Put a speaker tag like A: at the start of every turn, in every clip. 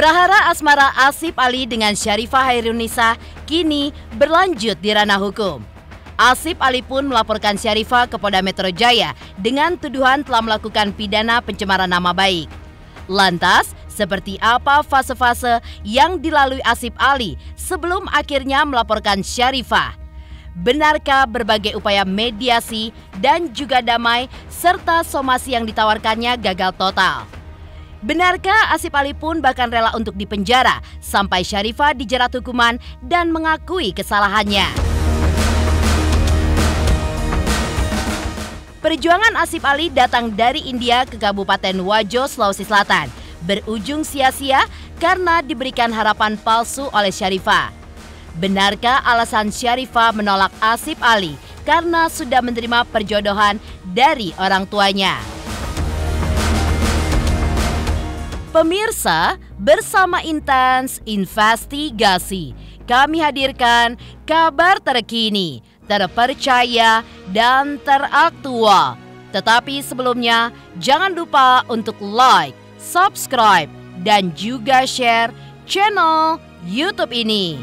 A: Prahara asmara Asip Ali dengan Syarifah Hairunisa kini berlanjut di ranah hukum. Asip Ali pun melaporkan Syarifah ke Polda Metro Jaya dengan tuduhan telah melakukan pidana pencemaran nama baik. Lantas, seperti apa fase-fase yang dilalui Asip Ali sebelum akhirnya melaporkan Syarifah? Benarkah berbagai upaya mediasi dan juga damai serta somasi yang ditawarkannya gagal total? Benarkah Asip Ali pun bahkan rela untuk dipenjara sampai Syarifah dijerat hukuman dan mengakui kesalahannya? Perjuangan Asip Ali datang dari India ke Kabupaten Wajo, Sulawesi Selatan, berujung sia-sia karena diberikan harapan palsu oleh Syarifah. Benarkah alasan Syarifah menolak Asip Ali karena sudah menerima perjodohan dari orang tuanya? Pemirsa, bersama Intens Investigasi, kami hadirkan kabar terkini, terpercaya, dan teraktual. Tetapi sebelumnya, jangan lupa untuk like, subscribe, dan juga share channel YouTube ini.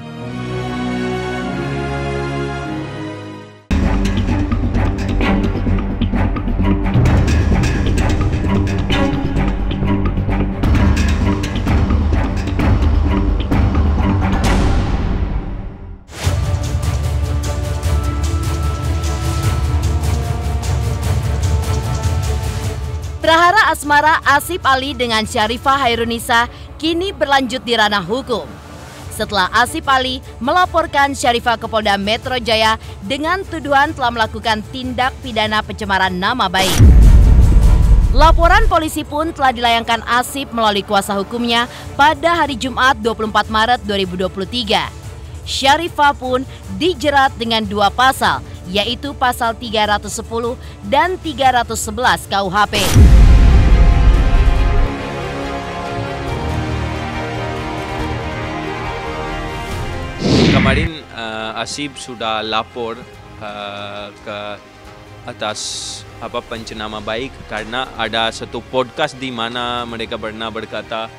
A: Prahara asmara Asip Ali dengan Syarifah Hairunisa kini berlanjut di ranah hukum. Setelah Asip Ali melaporkan Syarifah ke Polda Metro Jaya dengan tuduhan telah melakukan tindak pidana pencemaran nama baik. Laporan polisi pun telah dilayangkan Asip melalui kuasa hukumnya pada hari Jumat 24 Maret 2023. Syarifah pun dijerat dengan dua pasal, yaitu pasal 310 dan 311 KUHP.
B: Kemarin Asip sudah lapor ke atas pencemar baik karena ada satu podcast di mana mereka pernah berkata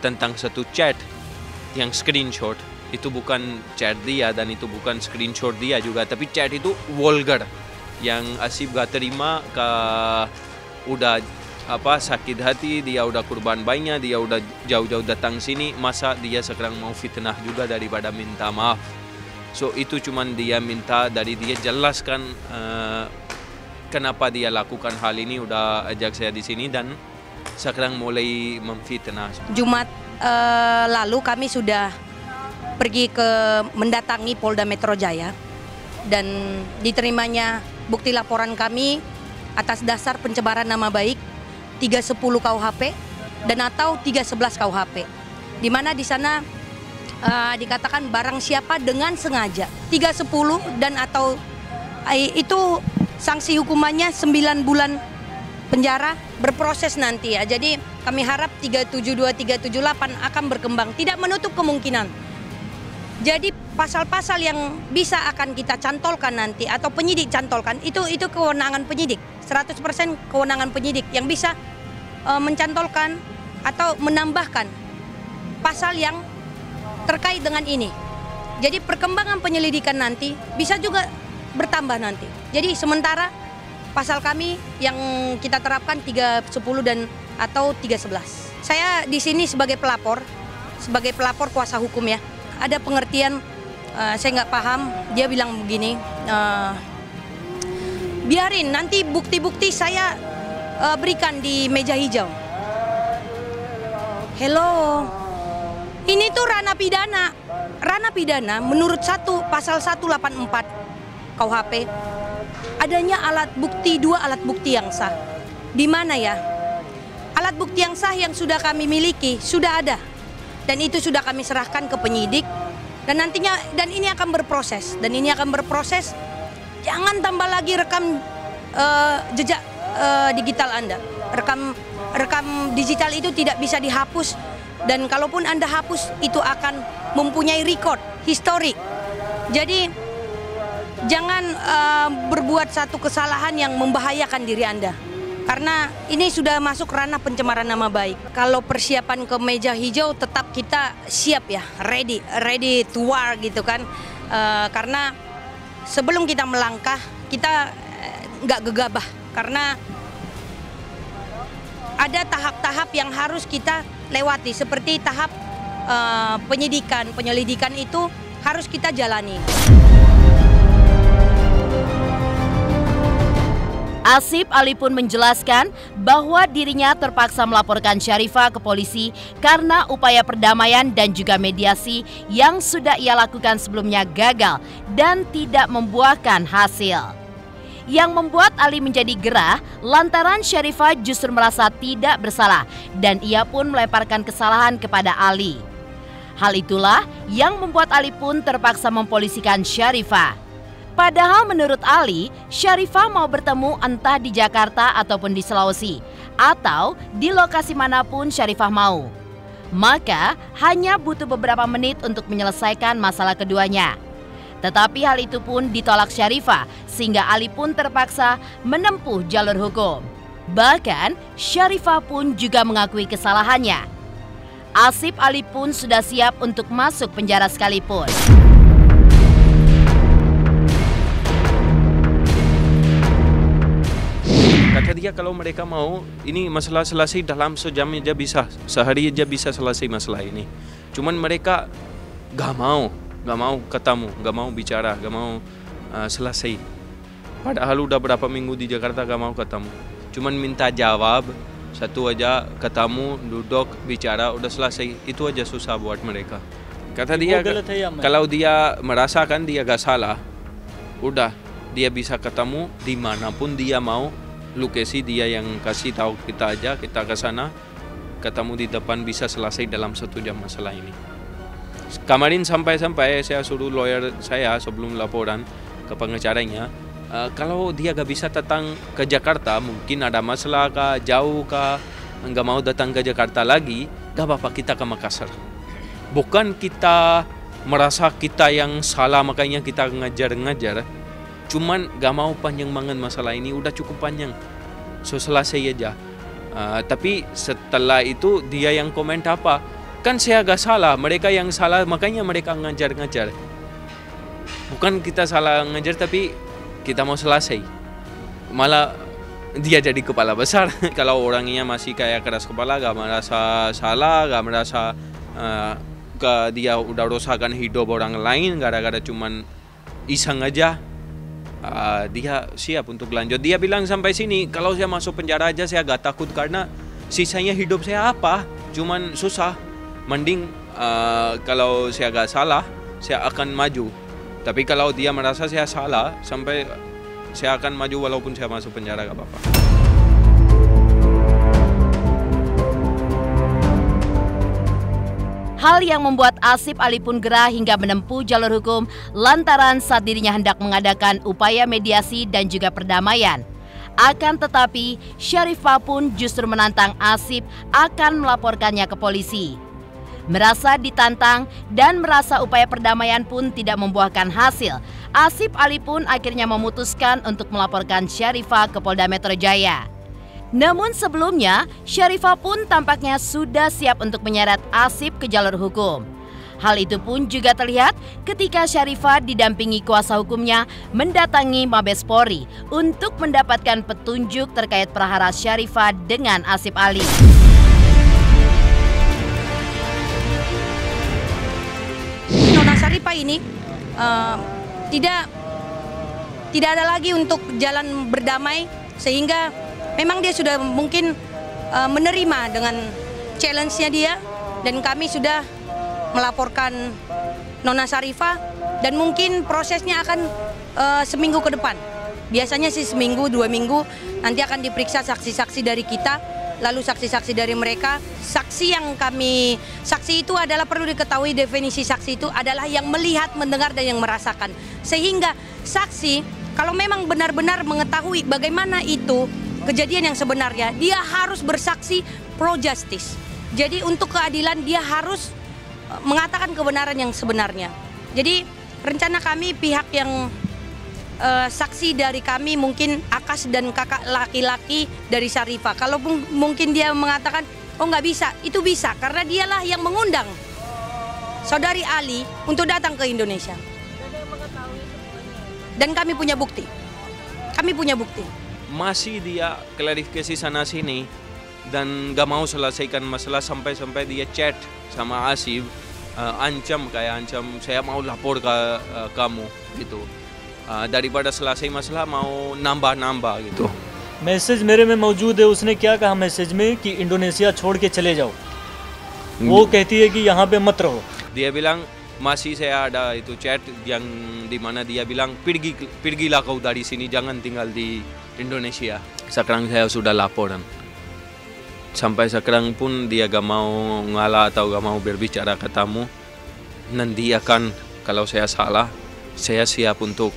B: tentang satu chat yang screenshot. Itu bukan chat dia dan itu bukan screenshot dia juga, tapi chat itu vulgar yang Asip gak terima, udah sakit hati, dia udah kurban bayinya, dia udah jauh-jauh datang sini, masa dia sekarang mau fitnah juga daripada minta maaf. So itu cuman dia minta dari dia jelaskan kenapa dia lakukan hal ini, udah ajak saya di sini dan sekarang mulai memfitnah.
C: Jumat lalu kami sudah pergi mendatangi Polda Metro Jaya dan diterimanya bukti laporan kami atas dasar pencemaran nama baik 310 KUHP dan atau 311 KUHP. Di mana di sana dikatakan barang siapa dengan sengaja 310 dan atau itu sanksi hukumannya 9 bulan penjara berproses nanti ya. Jadi kami harap 372 378 akan berkembang, tidak menutup kemungkinan. Jadi pasal-pasal yang bisa akan kita cantolkan nanti atau penyidik cantolkan itu kewenangan penyidik, 100% kewenangan penyidik yang bisa mencantolkan atau menambahkan pasal yang terkait dengan ini. Jadi perkembangan penyelidikan nanti bisa juga bertambah nanti. Jadi sementara pasal kami yang kita terapkan 310 dan atau 311. Saya di sini sebagai pelapor kuasa hukum ya. Ada pengertian, saya nggak paham, dia bilang begini, biarin nanti bukti-bukti saya berikan di meja hijau. Hello, ini tuh ranah pidana menurut pasal 184 KUHP, adanya dua alat bukti yang sah. Di mana ya? Alat bukti yang sah yang sudah kami miliki, sudah ada. Dan itu sudah kami serahkan ke penyidik dan nantinya ini akan berproses jangan tambah lagi rekam jejak digital Anda. Rekam digital itu tidak bisa dihapus dan kalaupun Anda hapus itu akan mempunyai record historik. Jadi jangan berbuat satu kesalahan yang membahayakan diri Anda Karena ini sudah masuk ranah pencemaran nama baik. Kalau persiapan ke meja hijau tetap kita siap ya, ready to war gitu kan. Karena sebelum kita melangkah, kita nggak gegabah. Karena ada tahap-tahap yang harus kita lewati. Seperti tahap penyelidikan itu harus kita jalani.
A: Asip Ali pun menjelaskan bahwa dirinya terpaksa melaporkan Syarifah ke polisi karena upaya perdamaian dan juga mediasi yang sudah ia lakukan sebelumnya gagal dan tidak membuahkan hasil. Yang membuat Ali menjadi gerah lantaran Syarifah justru merasa tidak bersalah dan ia pun melemparkan kesalahan kepada Ali. Hal itulah yang membuat Ali pun terpaksa mempolisikan Syarifah. Padahal menurut Ali, Syarifah mau bertemu entah di Jakarta ataupun di Sulawesi, atau di lokasi manapun Syarifah mau. Maka hanya butuh beberapa menit untuk menyelesaikan masalah keduanya. Tetapi hal itu pun ditolak Syarifah, sehingga Ali pun terpaksa menempuh jalur hukum. Bahkan Syarifah pun juga mengakui kesalahannya. Asip Ali pun sudah siap untuk masuk penjara sekalipun.
B: Kata dia kalau mereka mau, ini masalah selesai dalam sejam aja bisa, sehari aja bisa selesai masalah ini. Cuman mereka gak mau ketemu, gak mau bicara, gak mau selesai. Padahal udah berapa minggu di Jakarta gak mau ketemu. Cuman minta jawab, satu aja ketemu, duduk, bicara, udah selesai. Itu aja susah buat mereka. Kata dia, kalau dia merasakan dia gak salah, udah dia bisa ketemu dimanapun dia mau. Lokasi dia yang kasih tahu kita aja, kita ke sana, ketemu di depan, bisa selesai dalam 1 jam masalah ini. Kemarin sampai-sampai saya suruh lawyer saya sebelum laporan ke pengacaranya, kalau dia gak bisa datang ke Jakarta, mungkin ada masalah kah, jauh kah, nggak mau datang ke Jakarta lagi, gak apa-apa kita ke Makassar. Bukan kita merasa kita yang salah makanya kita ngajar-ngajar. Cuman gak mau panjang banget masalah ini, udah cukup panjang. So selesai aja. Tapi setelah itu dia yang komen apa? Kan saya gak salah, mereka yang salah makanya mereka ngajar-ngajar. Bukan kita salah ngajar tapi kita mau selesai. Malah dia jadi kepala besar. Kalau orangnya masih kayak keras kepala, gak merasa salah, gak merasa dia udah rusakkan hidup orang lain gara-gara cuman iseng aja. Dia siap untuk lanjut. Dia bilang sampai sini, kalau saya masuk penjara aja saya gak takut karena sisanya hidup saya apa, cuman susah. Mending kalau saya gak salah, saya akan maju. Tapi kalau dia merasa saya salah, sampai saya akan maju walaupun saya masuk penjara gak apa-apa.
A: Hal yang membuat Asip Ali pun gerah hingga menempuh jalur hukum lantaran saat dirinya hendak mengadakan upaya mediasi dan juga perdamaian. Akan tetapi, Syarifah pun justru menantang Asip akan melaporkannya ke polisi. Merasa ditantang dan merasa upaya perdamaian pun tidak membuahkan hasil, Asip Ali pun akhirnya memutuskan untuk melaporkan Syarifah ke Polda Metro Jaya. Namun sebelumnya, Syarifah pun tampaknya sudah siap untuk menyeret Asip ke jalur hukum. Hal itu pun juga terlihat ketika Syarifah didampingi kuasa hukumnya mendatangi Mabes Polri untuk mendapatkan petunjuk terkait perkara Syarifah dengan Asip Ali.
C: Nona Syarifah ini tidak ada lagi untuk jalan berdamai, sehingga memang dia sudah mungkin menerima dengan challenge-nya dia, dan kami sudah melaporkan Nona Syarifah dan mungkin prosesnya akan seminggu ke depan. Biasanya sih seminggu, 2 minggu nanti akan diperiksa saksi-saksi dari kita, lalu saksi-saksi dari mereka. Saksi itu adalah, perlu diketahui definisi saksi itu adalah yang melihat, mendengar dan yang merasakan. Sehingga saksi kalau memang benar-benar mengetahui bagaimana itu kejadian yang sebenarnya, dia harus bersaksi pro justice. Jadi untuk keadilan dia harus mengatakan kebenaran yang sebenarnya. Jadi rencana kami, pihak yang saksi dari kami mungkin Akas dan kakak laki-laki dari Syarifah. Kalau mungkin dia mengatakan, oh nggak bisa, itu bisa karena dialah yang mengundang saudari Ali untuk datang ke Indonesia. Dan kami punya bukti. Kami punya bukti.
B: Masih dia klarifikasi sana sini dan gak mau selesaikan masalah sampai dia chat sama Asif, ancam saya mau lapor ke kamu gitu. Daripada selesai masalah mau nambah gitu.
D: Message मेरे में मौजूद है। उसने क्या कहा मैसेज में कि इंडोनेशिया छोड़ के चले जाओ। वो कहती है कि यहाँ पे मत रहो।
B: Dia bilang masih saya ada itu chat yang dimana dia bilang pergilah kau dari sini, jangan tinggal di Indonesia. Sekarang saya sudah laporan. Sampai sekarang pun dia gak mau ngalah atau gak mau berbicara katamu. Nanti akan kalau saya salah, saya siap untuk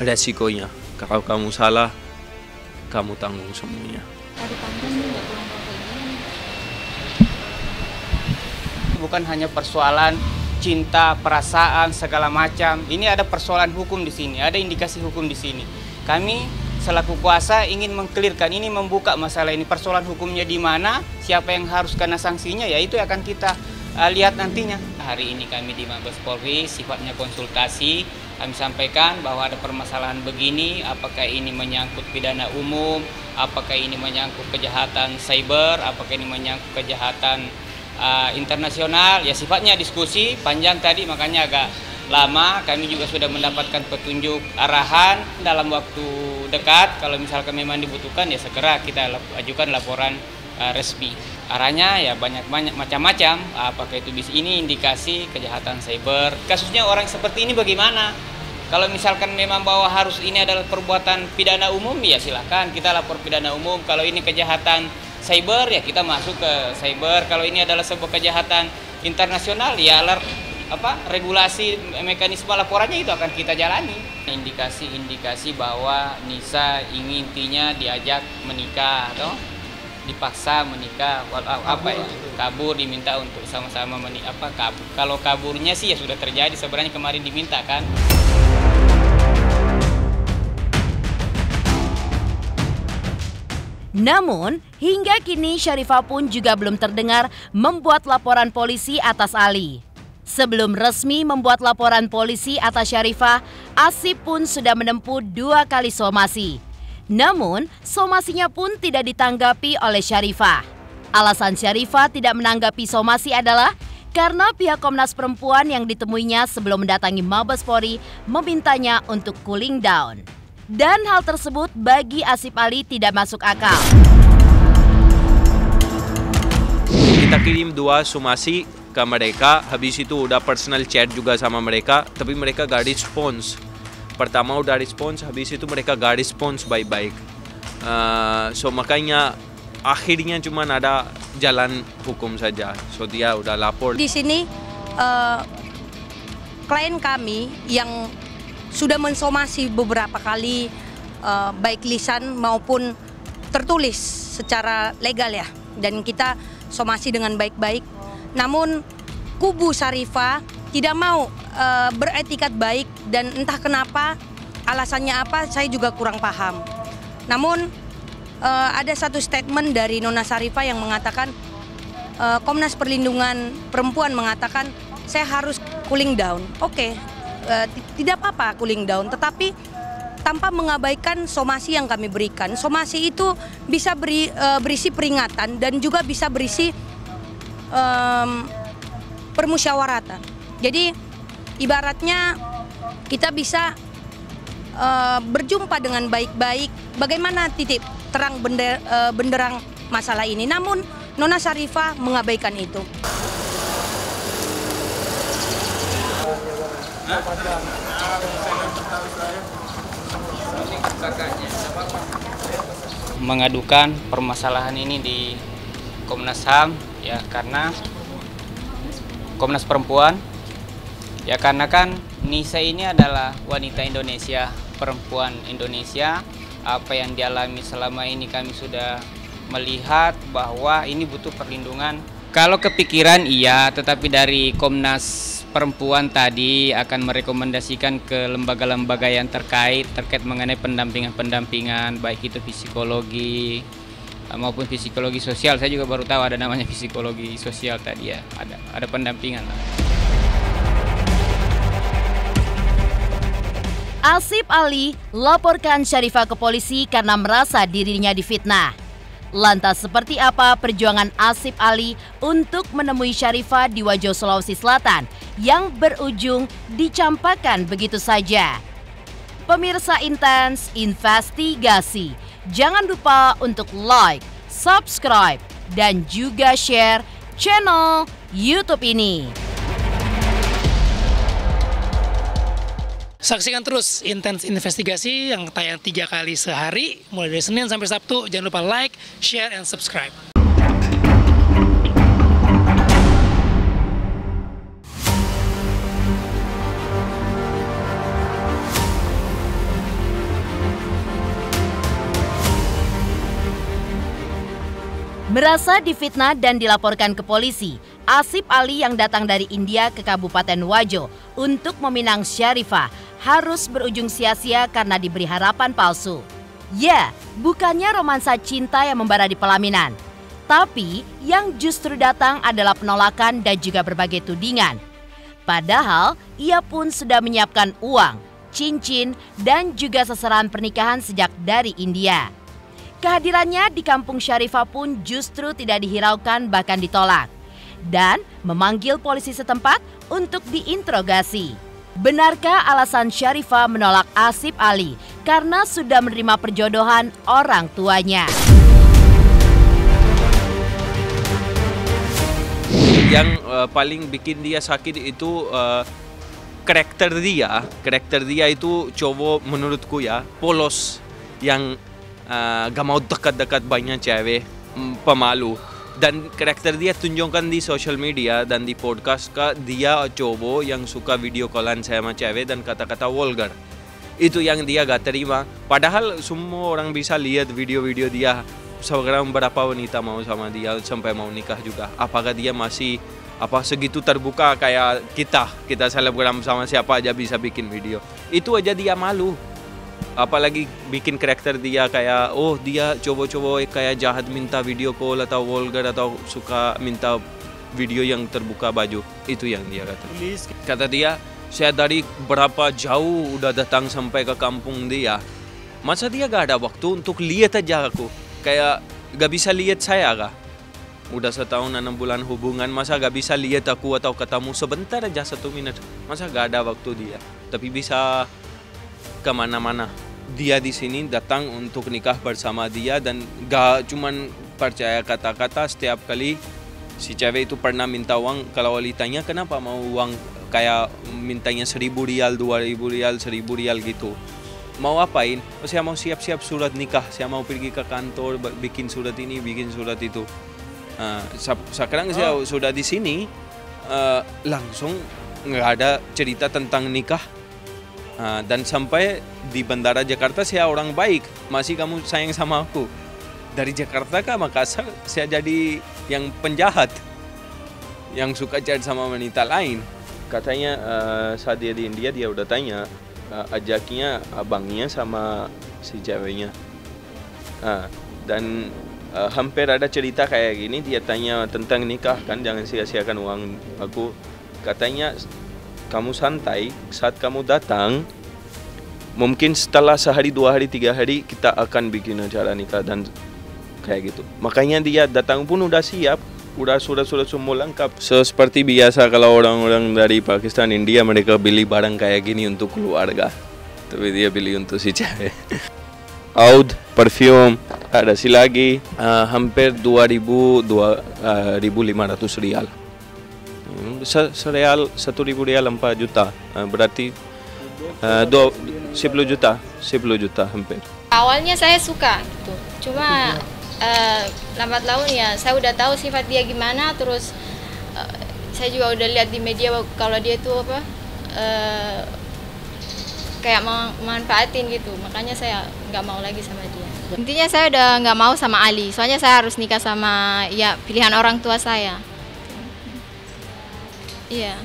B: resikonya. Kalau kamu salah, kamu tanggung semuanya.
E: Bukan hanya persoalan cinta, perasaan, segala macam. Ini ada persoalan hukum di sini, ada indikasi hukum di sini. Kami selaku kuasa ingin mengkelirkan ini, membuka masalah ini. Persoalan hukumnya di mana, siapa yang harus kena sanksinya, ya itu akan kita lihat nantinya. Hari ini kami di Mabes Polri sifatnya konsultasi. Kami sampaikan bahwa ada permasalahan begini, apakah ini menyangkut pidana umum, apakah ini menyangkut kejahatan cyber, apakah ini menyangkut kejahatan internasional. Ya sifatnya diskusi panjang tadi, makanya agak lama. Kami juga sudah mendapatkan petunjuk arahan dalam waktu dekat. Kalau misalkan memang dibutuhkan ya segera kita ajukan laporan resmi. Arahnya ya banyak macam-macam. Apakah itu ini indikasi kejahatan cyber. Kasusnya orang seperti ini bagaimana? Kalau misalkan memang bahwa harus ini adalah perbuatan pidana umum, ya silakan kita lapor pidana umum. Kalau ini kejahatan cyber, ya kita masuk ke cyber. Kalau ini adalah sebuah kejahatan internasional, ya regulasi mekanisme laporannya itu akan kita jalani. Indikasi-indikasi bahwa Nisa intinya diajak menikah atau dipaksa menikah, kabur, diminta untuk sama-sama menikah. Kabur. Kalau kaburnya sih ya sudah terjadi, sebenarnya kemarin diminta kan.
A: Namun, hingga kini Syarifah pun juga belum terdengar membuat laporan polisi atas Ali. Sebelum resmi membuat laporan polisi atas Syarifah, Asif pun sudah menempuh 2 kali somasi. Namun, somasinya pun tidak ditanggapi oleh Syarifah. Alasan Syarifah tidak menanggapi somasi adalah karena pihak Komnas Perempuan yang ditemuinya sebelum mendatangi Mabes Polri memintanya untuk cooling down. Dan hal tersebut bagi Asif Ali tidak masuk akal.
B: Kita kirim 2 somasi ke mereka, habis itu udah personal chat juga sama mereka, tapi mereka gak respons. Pertama udah respons, habis itu mereka gak respons baik-baik. So makanya akhirnya cuma ada jalan hukum saja. So dia udah lapor.
C: Di sini klien kami yang sudah mensomasi beberapa kali, baik lisan maupun tertulis secara legal ya, dan kita somasi dengan baik-baik. Namun kubu Syarifah tidak mau beretikat baik, dan entah kenapa alasannya apa saya juga kurang paham. Namun ada satu statement dari Nona Syarifah yang mengatakan Komnas Perlindungan Perempuan mengatakan saya harus cooling down. Oke. Tidak apa-apa cooling down, tetapi tanpa mengabaikan somasi yang kami berikan. Somasi itu bisa berisi peringatan dan juga bisa berisi permusyawaratan. Jadi ibaratnya kita bisa berjumpa dengan baik-baik bagaimana titik terang benderang masalah ini. Namun Nona Syarifah mengabaikan itu.
E: Mengadukan permasalahan ini di Komnas HAM ya, karena Komnas Perempuan ya, karena kan Nisa ini adalah wanita Indonesia, perempuan Indonesia. Apa yang dialami selama ini kami sudah melihat bahwa ini butuh perlindungan. Kalau kepikiran iya, tetapi dari Komnas perempuan tadi akan merekomendasikan ke lembaga-lembaga yang terkait mengenai pendampingan baik itu psikologi maupun psikologi sosial. Saya juga baru tahu ada namanya psikologi sosial tadi ya, ada pendampingan.
A: Asif Ali laporkan Syarifah ke polisi karena merasa dirinya difitnah. Lantas seperti apa perjuangan Asif Ali untuk menemui Syarifah di Wajo, Sulawesi Selatan yang berujung dicampakkan begitu saja? Pemirsa Intens Investigasi, jangan lupa untuk like, subscribe, dan juga share channel YouTube ini.
F: Saksikan terus Intens Investigasi yang tayang 3 kali sehari, mulai dari Senin sampai Sabtu. Jangan lupa like, share, and subscribe.
A: Merasa difitnah dan dilaporkan ke polisi, Asif Ali yang datang dari India ke Kabupaten Wajo untuk meminang Syarifah harus berujung sia-sia karena diberi harapan palsu. Ya, bukannya romansa cinta yang membara di pelaminan, tapi yang justru datang adalah penolakan dan juga berbagai tudingan. Padahal ia pun sudah menyiapkan uang, cincin, dan juga sasaran pernikahan sejak dari India. Kehadirannya di kampung Syarifah pun justru tidak dihiraukan, bahkan ditolak, dan memanggil polisi setempat untuk diinterogasi. Benarkah alasan Syarifah menolak Asif Ali karena sudah menerima perjodohan orang tuanya?
B: Yang paling bikin dia sakit itu karakter dia itu cowok menurutku ya, polos, yang gak mau dekat-dekat banyak cewek, pemalu. Dan karakter dia tunjukkan di social media dan di podcast dia cowok yang suka video callan sama cewek dan kata-kata vulgar. Itu yang dia gak terima. Padahal semua orang bisa lihat video-video dia. Sekarang berapa wanita mau sama dia sampai mau nikah juga. Apakah dia masih segitu terbuka kayak kita selebgram sama siapa aja bisa bikin video. Itu aja dia malu. Apalagi bikin karakter dia kayak dia cowok-cowok kayak jahat minta video call atau vulgar atau suka minta video yang terbuka baju. Itu yang dia kata dia, saya dari berapa jauh udah datang sampai ke kampung dia, masa dia gak ada waktu untuk lihat aja aku, kayak gak bisa lihat saya kah? Udah 1 tahun 6 bulan hubungan, masa gak bisa lihat aku atau ketemu sebentar aja 1 menit, masa gak ada waktu dia, tapi bisa kemana-mana. Dia di sini datang untuk nikah bersama dia dan gak cuman percaya kata-kata. Setiap kali si cewek itu pernah minta uang, kalau Wali tanya kenapa mau uang, kayak mintanya 1.000 rial, 2.000 rial, 1.000 rial gitu. Mau apain? Saya mau siap-siap surat nikah, saya mau pergi ke kantor bikin surat ini, bikin surat itu. Sekarang saya sudah di sini, langsung nggak ada cerita tentang nikah. Dan sampai di Bandara Jakarta saya orang baik, masih kamu sayang sama aku. Dari Jakarta ke Makassar saya jadi yang penjahat, yang suka chat sama wanita lain. Katanya saat dia di India dia udah tanya, ajaknya abangnya sama si ceweknya. Dan hampir ada cerita kayak gini, dia tanya tentang nikah kan, jangan sia-siakan uang aku. Katanya kamu santai, saat kamu datang, mungkin setelah 1 hari, 2 hari, 3 hari kita akan bikin acara nikah dan kayak gitu. Makanya dia datang pun udah siap, udah surat-surat semua lengkap. Seperti biasa kalau orang-orang dari Pakistan, India, mereka beli barang kayak gini untuk keluarga, tapi dia beli untuk si cewek. Oud, perfume, ada si lagi, hampir 2.500 rial. Sereal 1.000 rial 4 juta, berarti 10 juta hampir.
G: Awalnya saya suka gitu, cuma lambat laun ya saya udah tahu sifat dia gimana, terus saya juga udah lihat di media kalau dia itu kayak memanfaatin gitu, makanya saya nggak mau lagi sama dia. Intinya saya udah nggak mau sama Ali, soalnya saya harus nikah sama pilihan orang tua saya. Iya.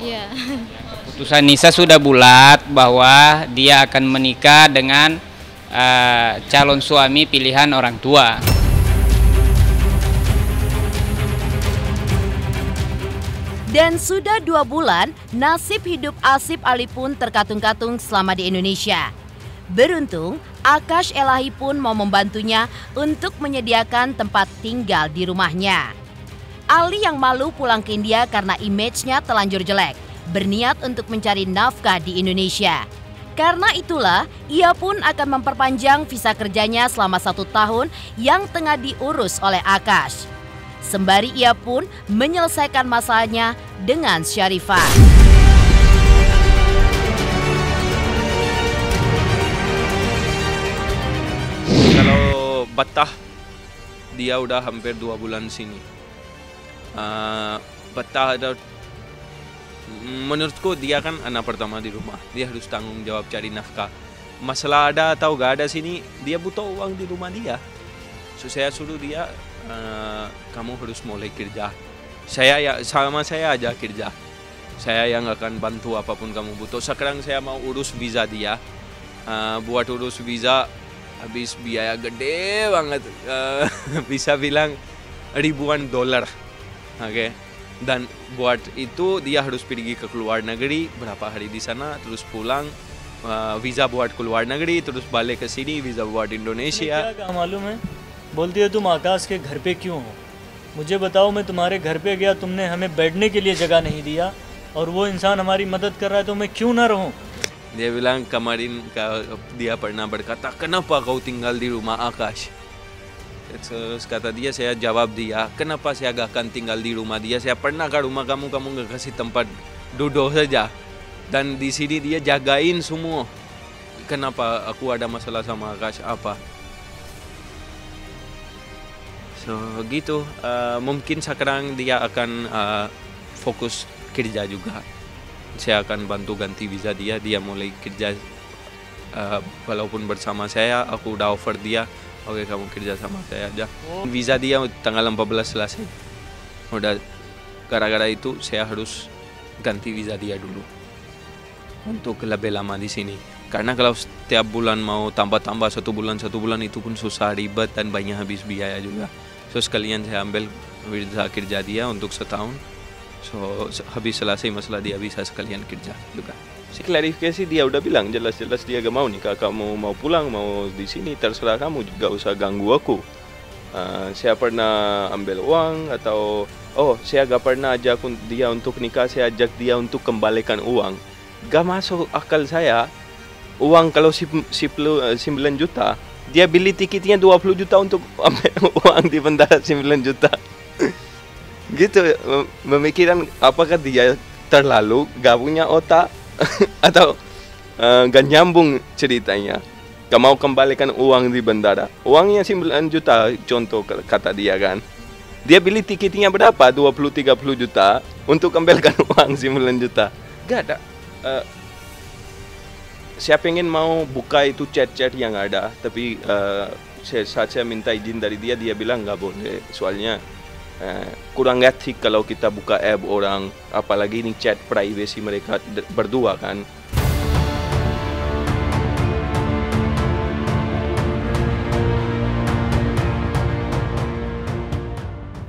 G: Iya.
E: Keputusan Nisa sudah bulat bahwa dia akan menikah dengan calon suami pilihan orang tua.
A: Dan sudah 2 bulan, nasib hidup Asif Ali pun terkatung-katung selama di Indonesia. Beruntung, Akash Elahi pun mau membantunya untuk menyediakan tempat tinggal di rumahnya. Ali yang malu pulang ke India karena image-nya telanjur jelek, berniat untuk mencari nafkah di Indonesia. Karena itulah, ia pun akan memperpanjang visa kerjanya selama 1 tahun yang tengah diurus oleh Akash. Sembari ia pun menyelesaikan masalahnya dengan Syarifah.
B: Kalau Battah, dia udah hampir 2 bulan sini. Battah ada, menurutku dia kan anak pertama di rumah. Dia harus tanggung jawab cari nafkah. Masalah ada atau gak ada sini, dia butuh uang di rumah dia. So saya suruh dia, kamu harus mulai kerja. Saya aja kerja. Saya yang akan bantu apapun kamu butuh. Sekarang saya mau urus visa dia. Buat urus visa habis biaya gede banget. Bisa bilang ribuan dolar. Oke. Dan buat itu dia harus pergi ke luar negeri berapa hari di sana, terus pulang. Visa buat ke luar negeri, terus balik ke sini, visa buat Indonesia.
D: क्या मालूम है? बोलती है तुम आकाश के घर पे क्यों हो? मुझे बताओ, मैं तुम्हारे घर पे गया, तुमने हमें बैठने के लिए जगह नहीं दिया और वो इंसान हमारी मदद कर रहा है, तो मैं क्यों ना रहूं?
B: Dia bilang kemarin dia pernah berkata, kenapa kau tinggal di rumah Akash? Terus kata dia, saya jawab dia, kenapa saya gak akan tinggal di rumah dia? Saya pernah ke rumah kamu gak kasih tempat duduk saja. Dan di sini dia jagain semua. Kenapa aku ada masalah sama Akash? Apa? So gitu, mungkin sekarang dia akan fokus kerja juga. Saya akan bantu ganti visa dia mulai kerja. Walaupun bersama saya, aku udah offer dia, oke, kamu kerja sama saya aja. Visa dia tanggal 14 selesai. Udah, gara-gara itu saya harus ganti visa dia dulu untuk lebih lama di sini. Karena kalau setiap bulan mau tambah-tambah 1 bulan itu pun susah, ribet, dan banyak habis biaya juga. So sekalian saya ambil visa kerja dia untuk setahun. So habis selesai masalah dia bisa sekalian kerja juga. Si klarifikasi dia udah bilang jelas-jelas dia gak mau nikah. Kamu mau pulang, mau di sini, terserah kamu, gak usah ganggu aku. Saya pernah ambil uang atau saya gak pernah ajak dia untuk nikah. Saya ajak dia untuk kembalikan uang. Gak masuk akal saya. Uang kalau 9 juta, dia beli tiketnya 20 juta untuk ambil uang di bandara 9 juta. Gitu, memikirkan apakah dia terlalu gak punya otak atau gak nyambung ceritanya. Gak mau kembalikan uang di bandara. Uangnya 9 juta, contoh kata dia kan. Dia beli tiketnya berapa? 20-30 juta untuk kembalikan uang 9 juta. Gak ada. Saya pengen mau buka itu chat-chat yang ada, tapi saat saya minta izin dari dia, dia bilang nggak boleh. Soalnya kurang etik kalau kita buka app orang, apalagi ini chat privasi mereka berdua kan.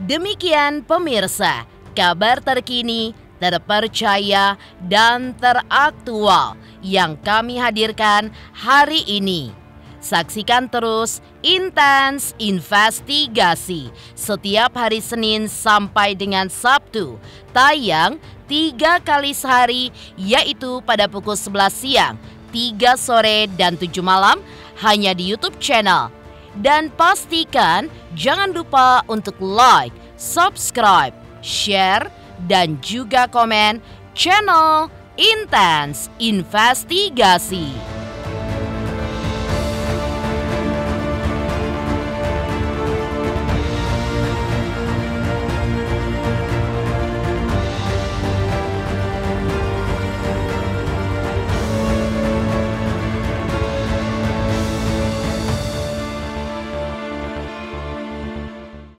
A: Demikian pemirsa, kabar terkini, terpercaya, dan teraktual yang kami hadirkan hari ini. Saksikan terus Intens Investigasi setiap hari Senin sampai dengan Sabtu, tayang 3 kali sehari, yaitu pada pukul 11 siang, 3 sore, dan 7 malam, hanya di YouTube channel. Dan pastikan jangan lupa untuk like, subscribe, share, dan juga komen channel Intens Investigasi.